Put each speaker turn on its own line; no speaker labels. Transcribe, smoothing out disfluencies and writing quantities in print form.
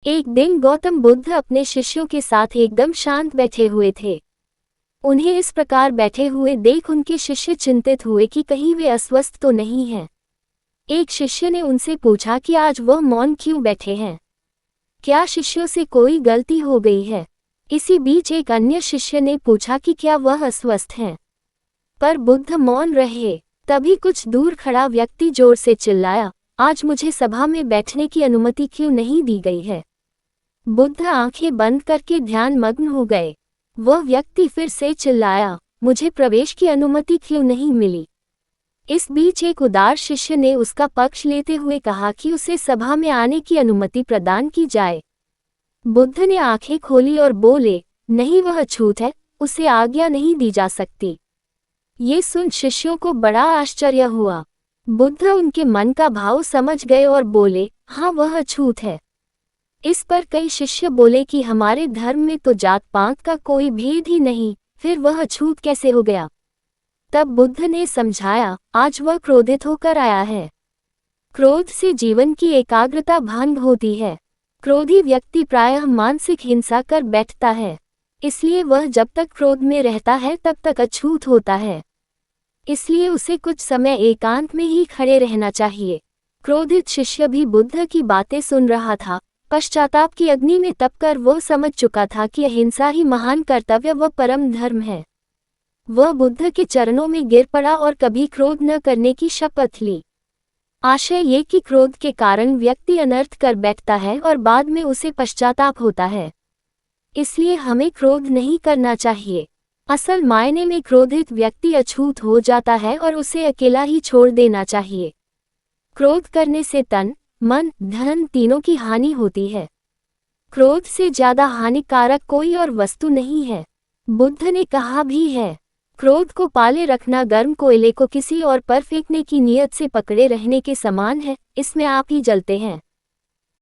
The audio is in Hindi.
एक दिन गौतम बुद्ध अपने शिष्यों के साथ एकदम शांत बैठे हुए थे। उन्हें इस प्रकार बैठे हुए देख उनके शिष्य चिंतित हुए कि कहीं वे अस्वस्थ तो नहीं हैं। एक शिष्य ने उनसे पूछा कि आज वह मौन क्यों बैठे हैं, क्या शिष्यों से कोई गलती हो गई है। इसी बीच एक अन्य शिष्य ने पूछा कि क्या वह अस्वस्थ हैं, पर बुद्ध मौन रहे। तभी कुछ दूर खड़ा व्यक्ति जोर से चिल्लाया, आज मुझे सभा में बैठने की अनुमति क्यों नहीं दी गई है। बुद्ध आंखें बंद करके ध्यान मग्न हो गए। वह व्यक्ति फिर से चिल्लाया, मुझे प्रवेश की अनुमति क्यों नहीं मिली। इस बीच एक उदार शिष्य ने उसका पक्ष लेते हुए कहा कि उसे सभा में आने की अनुमति प्रदान की जाए। बुद्ध ने आंखें खोली और बोले, नहीं, वह अछूत है, उसे आज्ञा नहीं दी जा सकती। ये सुन शिष्यों को बड़ा आश्चर्य हुआ। बुद्ध उनके मन का भाव समझ गए और बोले, हाँ, वह अछूत है। इस पर कई शिष्य बोले कि हमारे धर्म में तो जात पात का कोई भेद ही नहीं, फिर वह अछूत कैसे हो गया। तब बुद्ध ने समझाया, आज वह क्रोधित होकर आया है। क्रोध से जीवन की एकाग्रता भंग होती है। क्रोधी व्यक्ति प्रायः मानसिक हिंसा कर बैठता है, इसलिए वह जब तक क्रोध में रहता है तब तक अछूत होता है। इसलिए उसे कुछ समय एकांत में ही खड़े रहना चाहिए। क्रोधित शिष्य भी बुद्ध की बातें सुन रहा था। पश्चाताप की अग्नि में तपकर वह समझ चुका था कि अहिंसा ही महान कर्तव्य व परम धर्म है। वह बुद्ध के चरणों में गिर पड़ा और कभी क्रोध न करने की शपथ ली। आशय ये कि क्रोध के कारण व्यक्ति अनर्थ कर बैठता है और बाद में उसे पश्चाताप होता है। इसलिए हमें क्रोध नहीं करना चाहिए। असल मायने में क्रोधित व्यक्ति अछूत हो जाता है और उसे अकेला ही छोड़ देना चाहिए। क्रोध करने से तन, मन, धन तीनों की हानि होती है। क्रोध से ज्यादा हानिकारक कोई और वस्तु नहीं है। बुद्ध ने कहा भी है, क्रोध को पाले रखना गर्म कोयले को किसी और पर फेंकने की नीयत से पकड़े रहने के समान है, इसमें आप ही जलते हैं।